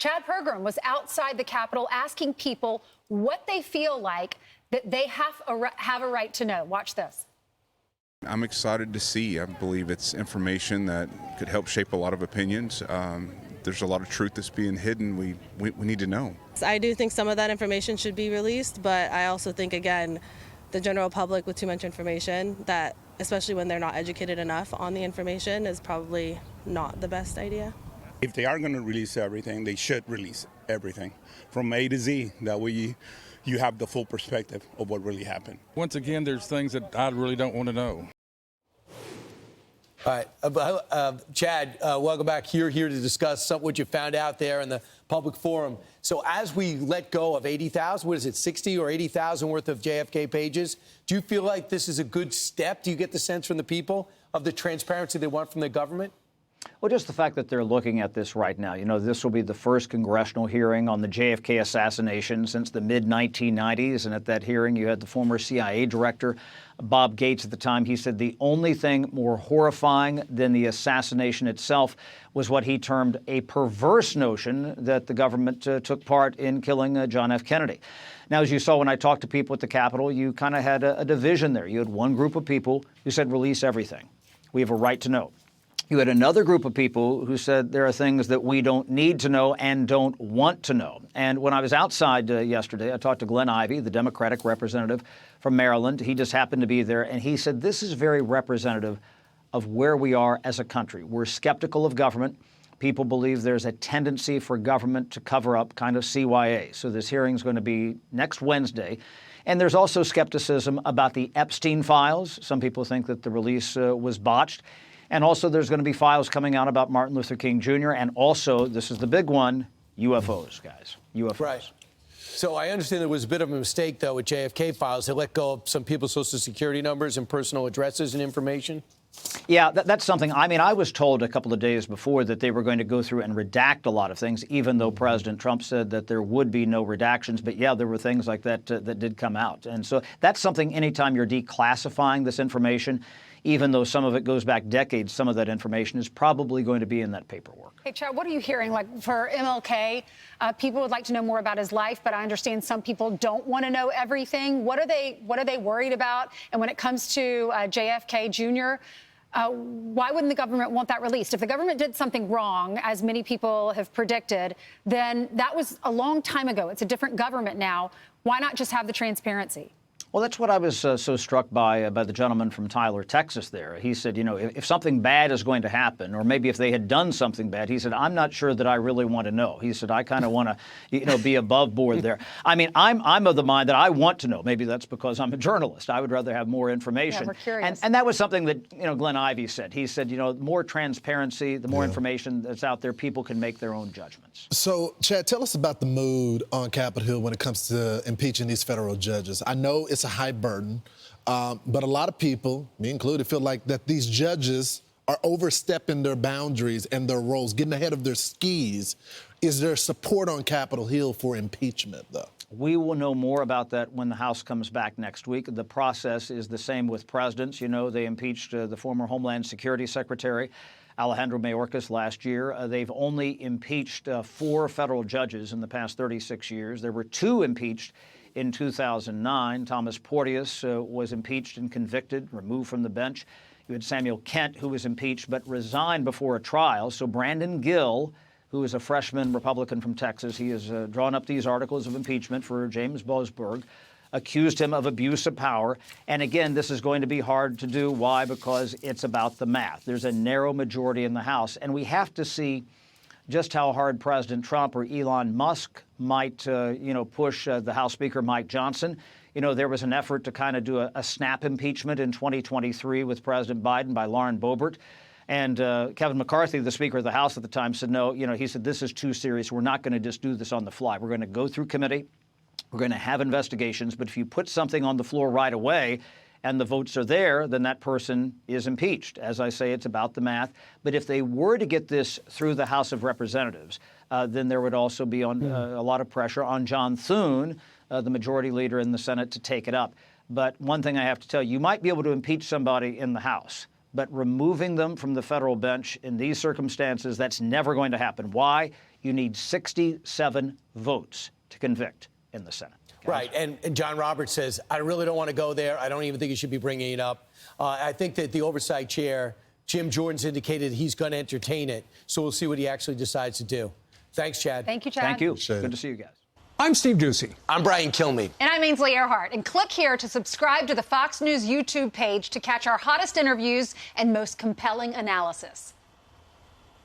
Chad Pergram was outside the Capitol asking people what they feel like that they have a right to know. Watch this. I'm excited to see. I believe it's information that could help shape a lot of opinions. There's a lot of truth that's being hidden. We need to know. I do think some of that information should be released, but I also think, again, the general public with too much information, that especially when they're not educated enough on the information, is probably not the best idea. If they are going to release everything, they should release everything from A to Z. That way you have the full perspective of what really happened. Once again, there's things that I really don't want to know. All right. Chad, welcome back. You're here to discuss what you found out there in the public forum. So as we let go of 80,000, what is it, 60 or 80,000 worth of JFK pages, do you feel like this is a good step? Do you get the sense from the people of the transparency they want from the government? Well, just the fact that they're looking at this right now. You know, this will be the first congressional hearing on the JFK assassination since the mid-1990s. And at that hearing, you had the former CIA director, Bob Gates, at the time. He said the only thing more horrifying than the assassination itself was what he termed a perverse notion that the government took part in killing John F. Kennedy. Now, as you saw when I talked to people at the Capitol, you kind of had a division there. You had one group of people who said, release everything. We have a right to know. You had another group of people who said there are things that we don't need to know and don't want to know. And when I was outside yesterday, I talked to Glenn Ivey, the Democratic representative from Maryland. He just happened to be there, and he said this is very representative of where we are as a country. We're skeptical of government. People believe there's a tendency for government to cover up, kind of CYA. So this hearing is going to be next Wednesday. And there's also skepticism about the Epstein files. Some people think that the release was botched. And also there's going to be files coming out about Martin Luther King Jr. And also, this is the big one, UFOs, guys. UFOs. Right. So I understand there was a bit of a mistake, though, with JFK files. They let go of some people's Social Security numbers and personal addresses and information. Yeah, that's something. I mean, I was told a couple of days before that they were going to go through and redact a lot of things, even though President Trump said that there would be no redactions. But yeah, there were things like that that did come out. And so that's something anytime you're declassifying this information, even though some of it goes back decades, some of that information is probably going to be in that paperwork. Hey, Chad, what are you hearing? Like for MLK, people would like to know more about his life, but I understand some people don't want to know everything. What are they worried about? And when it comes to JFK Jr., why wouldn't the government want that released? If the government did something wrong, as many people have predicted, then that was a long time ago. It's a different government now. Why not just have the transparency? Well, that's what I was so struck by the gentleman from Tyler, Texas there. He said, you know, if something bad is going to happen, or maybe if they had done something bad, he said, I'm not sure that I really want to know. He said, I kind of want to, you know, be above board there. I mean, I'm of the mind that I want to know. Maybe that's because I'm a journalist. I would rather have more information. Yeah, we're curious. And that was something that, you know, Glenn Ivey said. He said, you know, more transparency, the more information that's out there, people can make their own judgments. So, Chad, tell us about the mood on Capitol Hill when it comes to impeaching these federal judges. I know it's a high burden, but a lot of people, me included, feel like that these judges are overstepping their boundaries and their roles, getting ahead of their skis. Is there support on Capitol Hill for impeachment, though? We will know more about that when the House comes back next week. The process is the same with presidents. You know, they impeached the former Homeland Security Secretary, Alejandro Mayorkas, last year. They've only impeached 4 federal judges in the past 36 years. There were 2 impeached in 2009. Thomas Porteous was impeached and convicted, removed from the bench. You had Samuel Kent, who was impeached but resigned before a trial. So Brandon Gill, who is a freshman Republican from Texas, he has drawn up these articles of impeachment for James Boasberg, accused him of abuse of power. And again, this is going to be hard to do. Why? Because it's about the math. There's a narrow majority in the House, and we have to see just how hard President Trump or Elon Musk might, push the House Speaker Mike Johnson. You know, there was an effort to kind of do a snap impeachment in 2023 with President Biden by Lauren Boebert. And Kevin McCarthy, the Speaker of the House at the time, said, no, you know, he said, this is too serious. We're not going to just do this on the fly. We're going to go through committee. We're going to have investigations. But if you put something on the floor right away and the votes are there, then that person is impeached. As I say, it's about the math. But if they were to get this through the House of Representatives, then there would also be a lot of pressure on John Thune, the majority leader in the Senate, to take it up. But one thing I have to tell you, you might be able to impeach somebody in the House, but removing them from the federal bench in these circumstances, that's never going to happen. Why? You need 67 votes to convict in the Senate. Right, and John Roberts says, I really don't want to go there. I don't even think you should be bringing it up. I think that the oversight chair, Jim Jordan's indicated he's going to entertain it, so we'll see what he actually decides to do. Thanks, Chad. Thank you, Chad. Thank you. Good to see you guys. I'm Steve Doocy. I'm Brian Kilmeade. And I'm Ainsley Earhart. And click here to subscribe to the Fox News YouTube page to catch our hottest interviews and most compelling analysis.